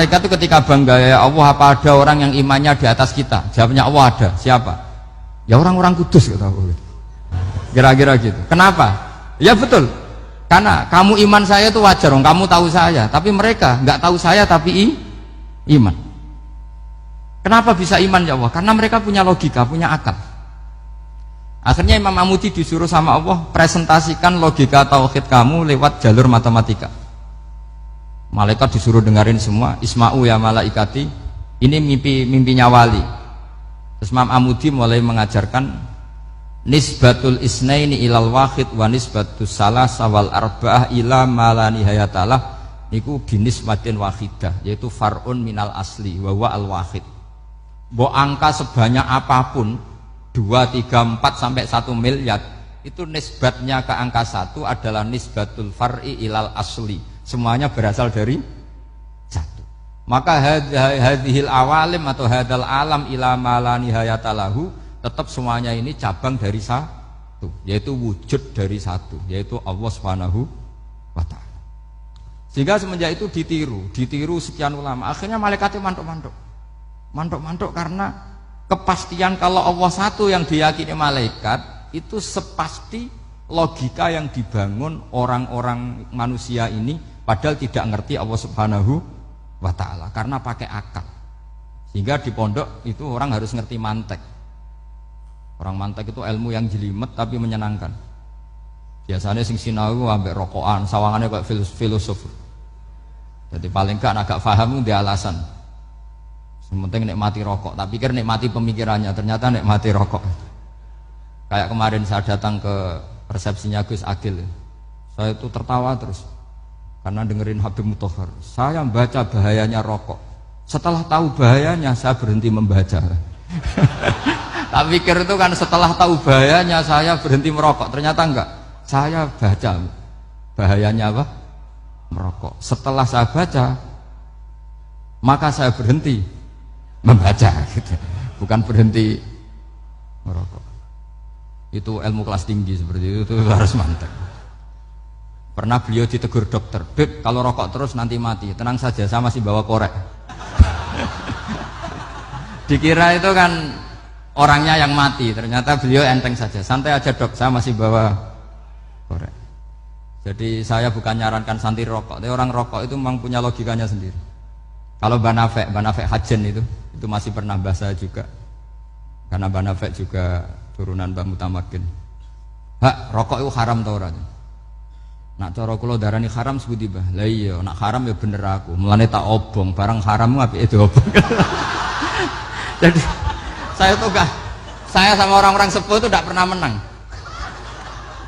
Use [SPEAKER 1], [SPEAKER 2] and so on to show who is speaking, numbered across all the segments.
[SPEAKER 1] Mereka itu ketika bangga, ya Allah, apa ada orang yang imannya di atas kita? Jawabnya Allah ada. Siapa? Ya orang-orang kudus, kata Allah. Kira-kira gitu. Kenapa? Ya betul. Karena kamu iman saya itu wajar, kamu tahu saya. Tapi mereka nggak tahu saya tapi iman. Kenapa bisa iman ya Allah? Karena mereka punya logika, punya akal. Akhirnya Imam Amudi disuruh sama Allah presentasikan logika tauhid kamu lewat jalur matematika. Malaikat disuruh dengerin semua. Isma'u ya malaikati, ini mimpinya wali. Terus Imam Amudi mulai mengajarkan nisbatul isnaini ilal wahid wa nisbatus salasa wal arba'ah ila ma la nihayatalah niku binisbatin wahidah, yaitu far'un minal asli wa huwa al wahid. Mbok angka sebanyak apapun 2, 3, 4 sampai 1 miliar itu nisbatnya ke angka 1 adalah nisbatul far'i ilal asli. Semuanya berasal dari satu. Maka hadhil awalim atau hadal alam ila ma la nihayatalahu, tetap semuanya ini cabang dari satu, yaitu wujud dari satu, yaitu Allah Subhanahu wa ta'ala. Sehingga semenjak itu ditiru sekian ulama. Akhirnya malaikatnya mantuk karena kepastian kalau Allah satu yang diyakini malaikat itu sepasti logika yang dibangun orang-orang manusia ini, padahal tidak ngerti Allah Subhanahu wa ta'ala karena pakai akal. Sehingga di pondok itu orang harus ngerti mantek. Orang mantek itu ilmu yang jelimet tapi menyenangkan. Biasanya sing sinau ambek rokokan, sawangannya kayak filosof. Jadi paling gak agak paham dia alasan. Sementing nikmati rokok, tapi pikir nikmati pemikirannya, ternyata nikmati rokok. Kayak kemarin saya datang ke resepsinya Gus Agil, saya itu tertawa terus karena dengerin Habib Mutahar. Saya membaca bahayanya rokok, setelah tahu bahayanya saya berhenti membaca. Tak pikir itu kan setelah tahu bahayanya saya berhenti merokok, ternyata enggak. Saya baca bahayanya apa? Merokok. Setelah saya baca, maka saya berhenti membaca, gitu. Bukan berhenti merokok. Itu ilmu kelas tinggi seperti itu harus mantap. Pernah beliau ditegur dokter, Beb, kalau rokok terus nanti mati. Tenang saja, saya masih bawa korek. Dikira itu kan orangnya yang mati, ternyata beliau enteng saja. Santai aja dok, saya masih bawa korek. Jadi saya bukan nyarankan santri rokok, tapi orang rokok itu memang punya logikanya sendiri. Kalau Banafek Hajen itu masih pernah bahasa juga, karena Banafek juga turunan Mbah Mutamakin. Hak, rokok itu haram tau ora? Nak cara kula darani haram sebuti bah. Lah iya, nak haram ya bener aku. Mulane tak obong, barang haram apike diobong. Jadi saya sama orang-orang sepuh itu tidak pernah menang.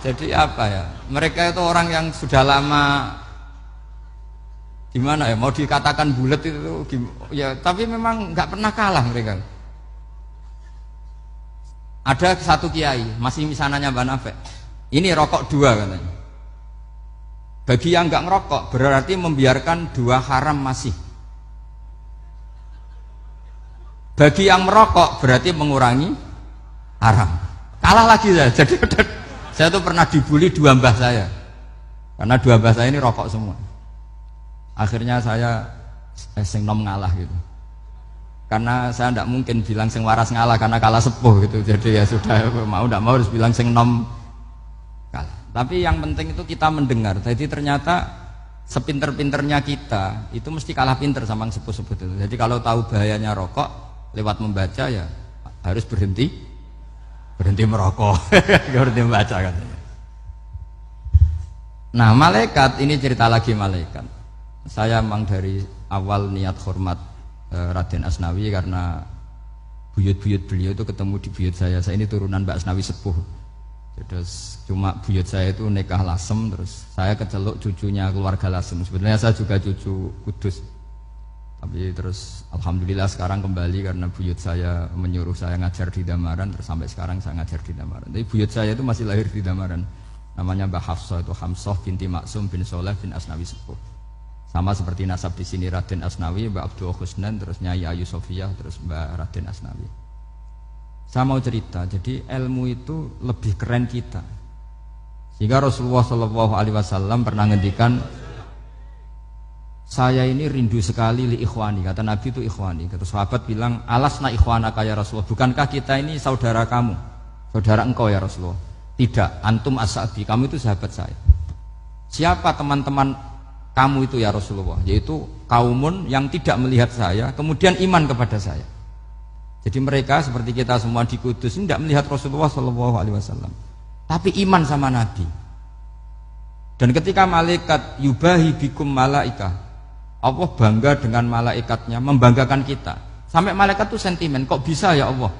[SPEAKER 1] Jadi apa ya? Mereka itu orang yang sudah lama gimana ya? Mau dikatakan bulat itu ya, tapi memang nggak pernah kalah mereka. Ada satu kiai, masih misananya Mbak Nafek. Ini rokok 2 katanya. Bagi yang nggak ngerokok berarti membiarkan 2 haram masih. Bagi yang merokok berarti mengurangi haram. Kalah lagi saya. Jadi saya tuh pernah dibully 2 mbah saya. Karena 2 mbah saya ini rokok semua. Akhirnya saya sing nom ngalah gitu. Karena saya tidak mungkin bilang sing waras ngalah karena kalah sepuh gitu. Jadi ya sudah, mau tidak mau harus bilang sing nom kalah. Tapi yang penting itu kita mendengar. Jadi ternyata sepinter-pinternya kita itu mesti kalah pinter sama yang sepuh-sepuh itu. Jadi kalau tahu bahayanya rokok lewat membaca ya harus berhenti merokok. Berhenti membaca katanya. Nah malaikat ini cerita lagi malaikat. Saya memang dari awal niat hormat Raden Asnawi karena buyut-buyut beliau itu ketemu di buyut saya. Saya ini turunan Mbak Asnawi sepuh. Terus cuma buyut saya itu nikah Lasem, terus saya keceluk cucunya keluarga Lasem. Sebenarnya saya juga cucu Kudus. Tapi terus alhamdulillah sekarang kembali karena buyut saya menyuruh saya ngajar di Damaran, terus sampai sekarang saya ngajar di Damaran. Tapi buyut saya itu masih lahir di Damaran. Namanya Mbak Hafsah, itu Hamsah binti Maksum bin Soleh bin Asnawi sepuh. Sama seperti nasab di sini Raden Asnawi, Mbak Abdul Husnan, terus Nyai Ayu Sofiyah, terus Mbak Raden Asnawi. Saya mau cerita, jadi ilmu itu lebih keren kita. Sehingga Rasulullah SAW pernah ngendikan, saya ini rindu sekali li ikhwani, kata Nabi itu ikhwani. Kata sahabat bilang, alasna ikhwanaka ya Rasulullah, bukankah kita ini saudara kamu, saudara engkau ya Rasulullah? Tidak, antum ashabi, kamu itu sahabat saya. Siapa teman-teman kamu itu ya Rasulullah? Yaitu kaumun yang tidak melihat saya kemudian iman kepada saya. Jadi mereka seperti kita semua di Kudus ini tidak melihat Rasulullah SAW, tapi iman sama Nabi. Dan ketika malaikat yubahi bikum malaika, Allah bangga dengan malaikatnya, membanggakan kita. Sampai malaikat tuh sentimen, kok bisa ya Allah?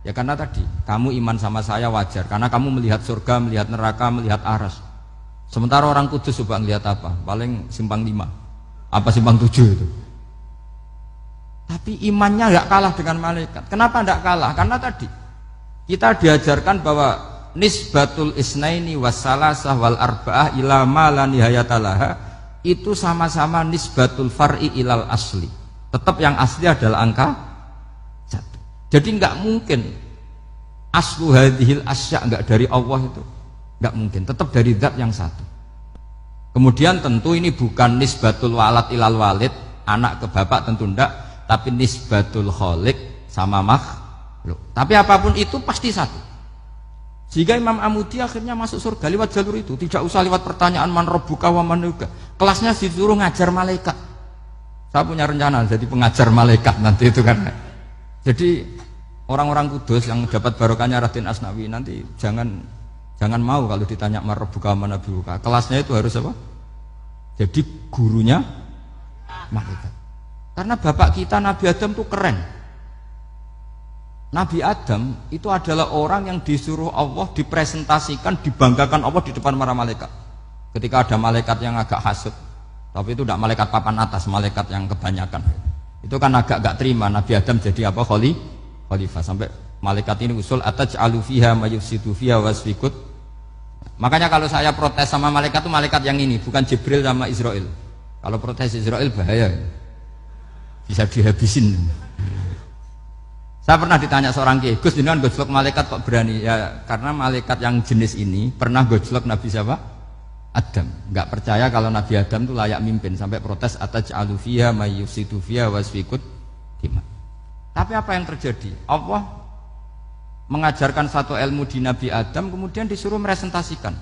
[SPEAKER 1] Ya karena tadi, kamu iman sama saya wajar, karena kamu melihat surga, melihat neraka, melihat aras. Sementara orang Kudus coba melihat apa? Paling simpang 5, apa simpang 7 itu. Tapi imannya gak kalah dengan malaikat. Kenapa gak kalah? Karena tadi kita diajarkan bahwa nisbatul isnaini wassalasah wal arba'ah ila ma la nihayatalaha itu sama-sama nisbatul far'i ilal asli. Tetap yang asli adalah angka 1. Jadi nggak mungkin aslu hadhil asya nggak dari Allah itu, nggak mungkin. Tetap dari zat yang satu. Kemudian tentu ini bukan nisbatul walad ilal walid, anak ke bapak tentu enggak, tapi nisbatul khaliq sama makhluk. Tapi apapun itu pasti satu. Sehingga Imam Amudi akhirnya masuk surga lewat jalur itu, tidak usah lewat pertanyaan man rabbuka wa man nuka. Kelasnya disuruh ngajar malaikat. Saya punya rencana jadi pengajar malaikat nanti itu kan. Jadi orang-orang Kudus yang dapat barokahnya Raden Asnawi nanti jangan mau kalau ditanya man rabbuka wa man nuka. Kelasnya itu harus apa? Jadi gurunya malaikat. Karena bapak kita Nabi Adam itu keren. Nabi Adam itu adalah orang yang disuruh Allah dipresentasikan, dibanggakan Allah di depan para malaikat. Ketika ada malaikat yang agak hasut, tapi itu tidak malaikat papan atas, malaikat yang kebanyakan. Itu kan agak gak terima Nabi Adam jadi apa? Khalifah. Sampai malaikat ini usul ataj'alu fiha mayufsidu fiha wasfikut. Makanya kalau saya protes sama malaikat itu malaikat yang ini, bukan Jibril sama Israel. Kalau protes Israel bahaya, bisa dihabisin. Saya pernah ditanya seorang kiai, Gus jenengan gojlok malaikat kok berani? Ya karena malaikat yang jenis ini pernah gojlok Nabi siapa? Adam. Enggak percaya kalau Nabi Adam itu layak mimpin, sampai protes ataj'alu fiha may yufsidu fiha wasfikut dima. Tapi apa yang terjadi? Allah mengajarkan satu ilmu di Nabi Adam, kemudian disuruh meresentasikan.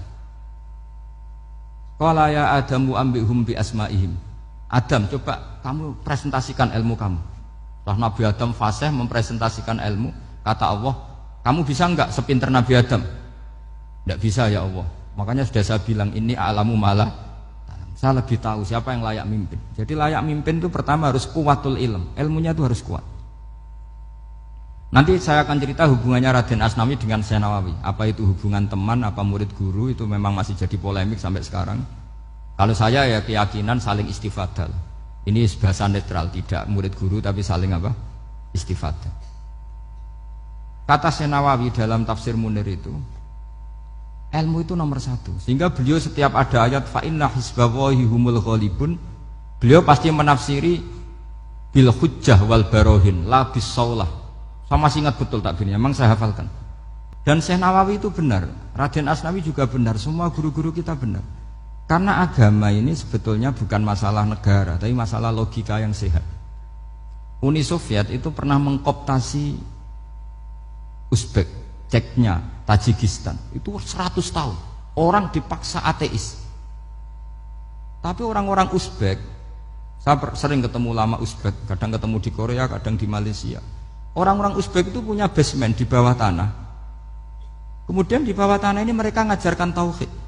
[SPEAKER 1] Qala ya Adamu ambihum bi asma'ihim. Adam, coba kamu presentasikan ilmu kamu. Setelah Nabi Adam fasih mempresentasikan ilmu, kata Allah, kamu bisa enggak sepinter Nabi Adam? Enggak bisa ya Allah. Makanya sudah saya bilang ini a'lamu malah. Saya lebih tahu siapa yang layak mimpin. Jadi layak mimpin itu pertama harus kuwatul ilm, ilmunya itu harus kuat. Nanti saya akan cerita hubungannya Raden Asnawi dengan Syekh Nawawi. Apa itu hubungan teman, apa murid guru, itu memang masih jadi polemik sampai sekarang. Kalau saya ya keyakinan saling istifadah. Ini bahasa netral, tidak murid guru tapi saling apa? Istifadah. Kata Syekh Nawawi dalam tafsir Munir itu, ilmu itu nomor 1. Sehingga beliau setiap ada ayat fa inna hizballahi humul ghalibun, beliau pasti menafsiri bil hujjah wal barohin la bis saulah. Saya masih ingat betul takbirnya, memang saya hafalkan. Dan Syekh Nawawi itu benar, Raden Asnawi juga benar, semua guru-guru kita benar. Karena agama ini sebetulnya bukan masalah negara, tapi masalah logika yang sehat. Uni Soviet itu pernah mengkooptasi Uzbek, Ceknya, Tajikistan. Itu 100 tahun. Orang dipaksa ateis. Tapi orang-orang Uzbek, saya sering ketemu lama Uzbek, kadang ketemu di Korea, kadang di Malaysia. Orang-orang Uzbek itu punya basement di bawah tanah. Kemudian di bawah tanah ini mereka ngajarkan tauhid.